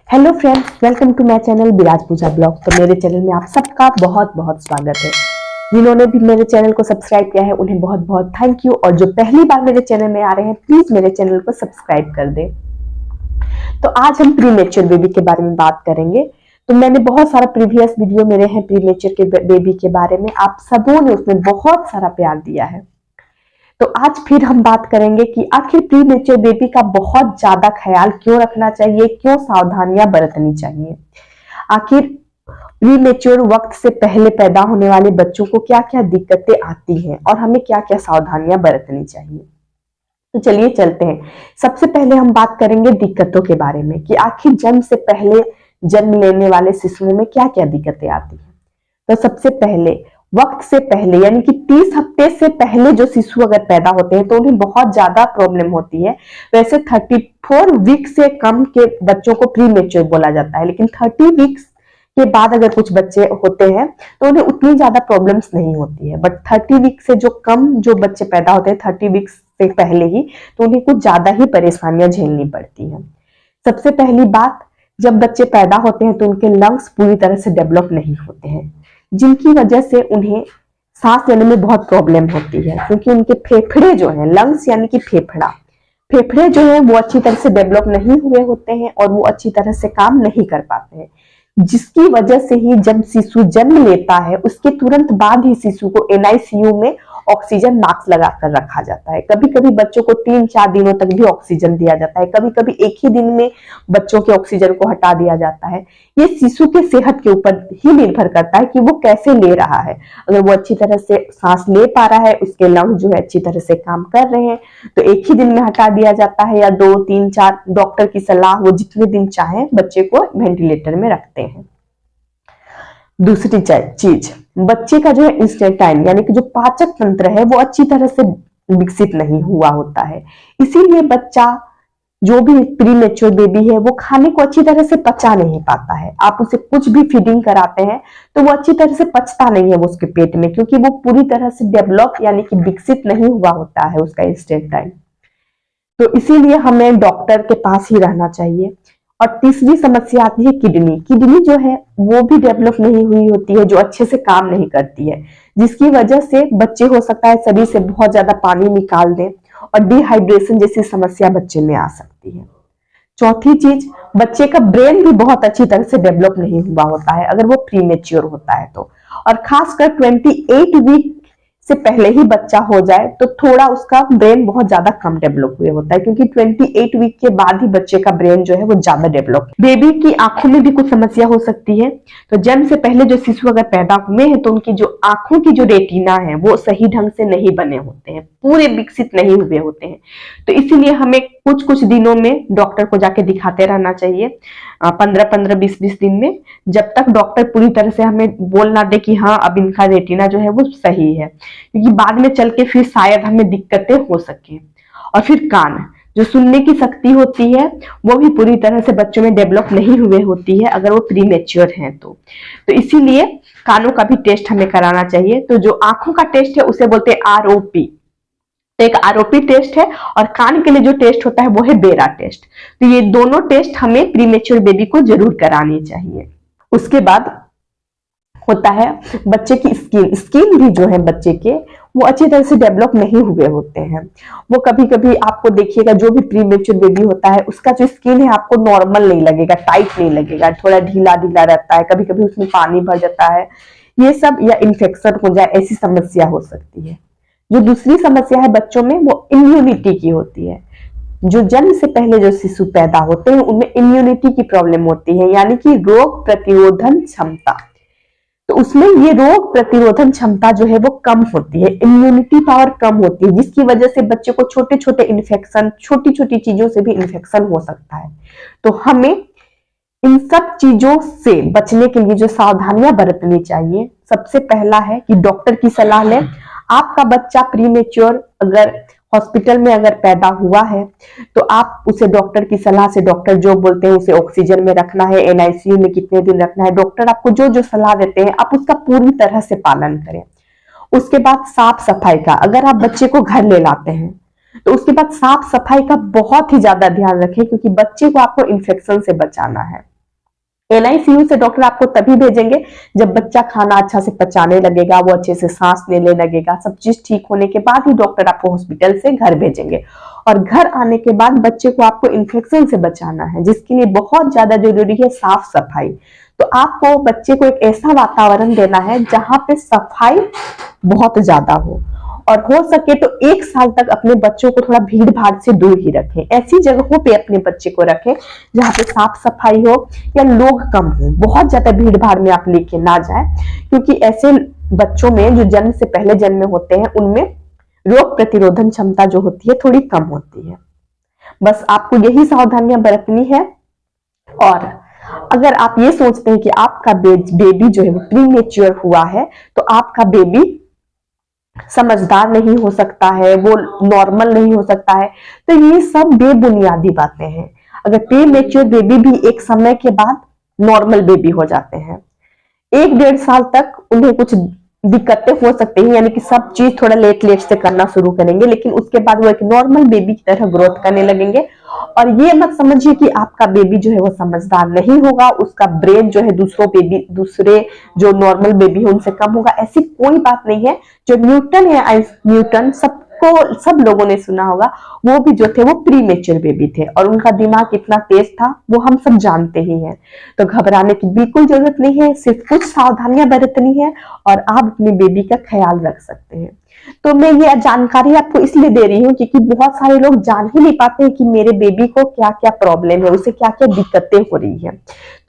Hello friends, welcome to my channel Viraj Pooja blog. तो मेरे channel में आप सबका बहुत बहुत स्वागत है। जिन्होंने भी मेरे चैनल को सब्सक्राइब किया है उन्हें बहुत बहुत थैंक यू, और जो पहली बार मेरे चैनल में आ रहे हैं प्लीज मेरे चैनल को सब्सक्राइब कर दें। तो आज हम प्रीमेच्योर बेबी के बारे में बात करेंगे। तो मैंने बहुत सारा प्रीवियस वीडियो मेरे हैं प्रीमेच्योर के बेबी के बारे में, आप सबों ने उसमें बहुत सारा प्यार दिया है। तो आज फिर हम बात करेंगे कि आखिर प्रीमेच्योर बेबी का बहुत ज्यादा ख्याल क्यों रखना चाहिए, क्यों सावधानियां बरतनी चाहिए, आखिर प्रीमेच्योर वक्त से पहले पैदा होने वाले बच्चों को क्या क्या दिक्कतें आती हैं और हमें क्या क्या सावधानियां बरतनी चाहिए। तो चलिए चलते हैं। सबसे पहले हम बात करेंगे दिक्कतों के बारे में कि आखिर जन्म से पहले जन्म लेने वाले शिशुओं में क्या क्या दिक्कतें आती हैं। तो सबसे पहले वक्त से पहले यानी कि 30 हफ्ते से पहले जो शिशु अगर पैदा होते हैं तो उन्हें बहुत ज्यादा प्रॉब्लम होती है। वैसे 34 वीक से कम के बच्चों को प्रीमेच्योर बोला जाता है, लेकिन 30 वीक्स के बाद अगर कुछ बच्चे होते हैं तो उन्हें उतनी ज्यादा प्रॉब्लम्स नहीं होती है। बट 30 वीक से जो कम जो बच्चे पैदा होते हैं 30 वीक्स से पहले ही, तो उन्हें कुछ ज्यादा ही परेशानियां झेलनी पड़ती हैं। सबसे पहली बात, जब बच्चे पैदा होते हैं तो उनके लंग्स पूरी तरह से डेवलप नहीं होते हैं, जिनकी वजह से उन्हें सांस लेने में बहुत प्रॉब्लम होती है, क्योंकि उनके फेफड़े जो हैं, लंग्स यानी कि फेफड़े जो है वो अच्छी तरह से डेवलप नहीं हुए होते हैं और वो अच्छी तरह से काम नहीं कर पाते हैं, जिसकी वजह से ही जब शिशु जन्म लेता है उसके तुरंत बाद ही शिशु को एनआईसीयू में ऑक्सीजन मास्क लगाकर रखा जाता है। कभी कभी बच्चों को 3-4 दिनों तक भी ऑक्सीजन दिया जाता है, कभी कभी एक ही दिन में बच्चों के ऑक्सीजन को हटा दिया जाता है। ये शिशु के सेहत के ऊपर ही निर्भर करता है कि वो कैसे ले रहा है। अगर वो अच्छी तरह से सांस ले पा रहा है, उसके लंग्स जो है अच्छी तरह से काम कर रहे हैं, तो एक ही दिन में हटा दिया जाता है, या 2-3-4 डॉक्टर की सलाह वो जितने दिन चाहे बच्चे को वेंटिलेटर में रखते हैं। दूसरी चीज, बच्चे का जो है इंस्टेंटाइन यानी कि जो पाचक तंत्र है वो अच्छी तरह से विकसित नहीं हुआ होता है, इसीलिए बच्चा जो भी प्रीमेच्योर बेबी है वो खाने को अच्छी तरह से पचा नहीं पाता है। आप उसे कुछ भी फीडिंग कराते हैं तो वो अच्छी तरह से पचता नहीं है वो उसके पेट में, क्योंकि वो पूरी तरह से डेवलप यानी कि विकसित नहीं हुआ होता है उसका इंस्टेंटाइन। तो इसीलिए हमें डॉक्टर के पास ही रहना चाहिए। और तीसरी समस्या आती है किडनी जो है वो भी डेवलप नहीं हुई होती है, जो अच्छे से काम नहीं करती है, जिसकी वजह से बच्चे हो सकता है शरीर से बहुत ज्यादा पानी निकाल दें और डिहाइड्रेशन जैसी समस्या बच्चे में आ सकती है। चौथी चीज, बच्चे का ब्रेन भी बहुत अच्छी तरह से डेवलप नहीं हुआ होता है अगर वो प्रीमेच्योर होता है तो, और खासकर 28 वीक से पहले ही बच्चा हो जाए तो थोड़ा उसका ब्रेन बहुत ज्यादा कम डेवलप हुए होता है, क्योंकि 28 वीक के बाद ही बच्चे का ब्रेन जो है वो ज्यादा डेवलप। बेबी की आंखों में भी कुछ समस्या हो सकती है। तो जन्म से पहले जो शिशु अगर पैदा हुए हैं तो उनकी जो आंखों की जो रेटिना है वो सही ढंग से नहीं बने होते हैं, पूरे विकसित नहीं हुए होते हैं। तो इसीलिए हमें कुछ कुछ दिनों में डॉक्टर को जाके दिखाते रहना चाहिए, 15-15, 20-20 दिन में, जब तक डॉक्टर पूरी तरह से हमें बोल ना दे कि हाँ अब इनका रेटिना जो है वो सही है, क्योंकि बाद में चल के फिर शायद हमें दिक्कतें हो सके। और फिर कान, जो सुनने की शक्ति होती है वो भी पूरी तरह से बच्चों में डेवलप नहीं हुए होती है अगर वो प्रीमेच्योर हैं तो इसीलिए कानों का भी टेस्ट हमें कराना चाहिए। तो जो आंखों का टेस्ट है उसे बोलते हैं आरओपी, एक आरओपी टेस्ट है, और कान के लिए जो टेस्ट होता है वो है बेरा टेस्ट। तो ये दोनों टेस्ट हमें प्रीमेच्योर बेबी को जरूर करानी चाहिए। उसके बाद होता है बच्चे की स्किन भी जो है बच्चे के वो अच्छी तरह से डेवलप नहीं हुए होते हैं। वो कभी कभी आपको देखिएगा जो भी प्रीमेच्योर बेबी होता है उसका जो स्किन है आपको नॉर्मल नहीं लगेगा, टाइट नहीं लगेगा, थोड़ा ढीला ढीला रहता है, कभी कभी उसमें पानी भर जाता है, ये सब, या इन्फेक्शन हो जाए ऐसी समस्या हो सकती है। जो दूसरी समस्या है बच्चों में वो इम्यूनिटी की होती है। जो जन्म से पहले जो शिशु पैदा होते हैं उनमें इम्यूनिटी की प्रॉब्लम होती है, यानी कि रोग प्रतिरोधन क्षमता। तो उसमें ये रोग प्रतिरोधन क्षमता जो है वो कम होती है, इम्यूनिटी पावर कम होती है, जिसकी वजह से बच्चे को छोटे छोटे इन्फेक्शन, छोटी छोटी चीजों से भी इन्फेक्शन हो सकता है। तो हमें इन सब चीजों से बचने के लिए जो सावधानियां बरतनी चाहिए, सबसे पहला है कि डॉक्टर की सलाह लें। आपका बच्चा प्रीमेच्योर अगर हॉस्पिटल में अगर पैदा हुआ है तो आप उसे डॉक्टर की सलाह से, डॉक्टर जो बोलते हैं उसे ऑक्सीजन में रखना है, एनआईसीयू में कितने दिन रखना है, डॉक्टर आपको जो जो सलाह देते हैं आप उसका पूरी तरह से पालन करें। उसके बाद साफ सफाई का, अगर आप बच्चे को घर ले लाते हैं तो उसके बाद साफ सफाई का बहुत ही ज्यादा ध्यान रखें, क्योंकि बच्चे को आपको इन्फेक्शन से बचाना है। NICU से डॉक्टर आपको तभी भेजेंगे जब बच्चा खाना अच्छा से पचाने लगेगा, वो अच्छे से सांस लेने लगेगा, सब चीज ठीक होने के बाद ही डॉक्टर आपको हॉस्पिटल से घर भेजेंगे। और घर आने के बाद बच्चे को आपको इन्फेक्शन से बचाना है, जिसके लिए बहुत ज्यादा जरूरी है साफ सफाई। तो आपको बच्चे को एक ऐसा वातावरण देना है जहां पे सफाई बहुत ज्यादा हो, और हो सके तो 1 साल तक अपने बच्चों को थोड़ा भीड़ भाड़ से दूर ही रखें। ऐसी जगहों पे अपने बच्चे को रखें जहाँ पे साफ सफाई हो या लोग कम हो, बहुत ज्यादा भीड़ भाड़ में आप लेके ना जाए, क्योंकि ऐसे बच्चों में जो जन्म से पहले जन्मे होते हैं उनमें रोग प्रतिरोधन क्षमता जो होती है थोड़ी कम होती है। बस आपको यही सावधानियां बरतनी है। और अगर आप ये सोचते हैं कि आपका बेबी जो है वो प्रीमेच्योर हुआ है, तो आपका बेबी समझदार नहीं हो सकता है, वो नॉर्मल नहीं हो सकता है, तो ये सब बेबुनियादी बातें हैं। अगर प्रीमेच्योर बेबी भी एक समय के बाद नॉर्मल बेबी हो जाते हैं। 1-1.5 साल तक उन्हें कुछ दिक्कतें हो सकती हैं, यानी कि सब चीज थोड़ा लेट लेट से करना शुरू करेंगे, लेकिन उसके बाद वो एक नॉर्मल बेबी की तरह ग्रोथ करने लगेंगे। और ये मत समझिए कि आपका बेबी जो है वो समझदार नहीं होगा, उसका ब्रेन जो है दूसरे जो नॉर्मल बेबी है उनसे कम होगा, ऐसी कोई बात नहीं है। जो न्यूटन है, न्यूटन, सब लोगों ने सुना होगा, वो भी जो थे वो प्रीमेच्योर बेबी थे, और उनका दिमाग कितना तेज था वो हम सब जानते ही हैं। तो घबराने की बिल्कुल जरूरत नहीं है, सिर्फ कुछ सावधानियां बरतनी है और आप अपने बेबी का ख्याल रख सकते हैं। तो मैं ये जानकारी आपको इसलिए दे रही हूँ क्योंकि बहुत सारे लोग जान ही नहीं पाते हैं कि मेरे बेबी को क्या क्या प्रॉब्लम है, उसे क्या क्या दिक्कतें हो रही है।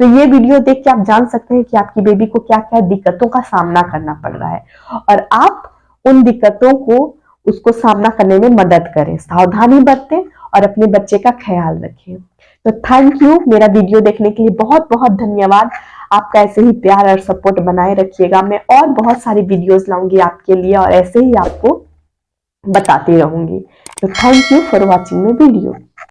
तो ये वीडियो देख के आप जान सकते हैं कि आपकी बेबी को क्या क्या दिक्कतों का सामना करना पड़ रहा है, और आप उन दिक्कतों को उसको सामना करने में मदद करें, सावधानी बरतें और अपने बच्चे का ख्याल रखें। तो थैंक यू, मेरा वीडियो देखने के लिए बहुत बहुत धन्यवाद। आपका ऐसे ही प्यार और सपोर्ट बनाए रखिएगा। मैं और बहुत सारी वीडियोस लाऊंगी आपके लिए और ऐसे ही आपको बताती रहूंगी। तो thank you for watching my video.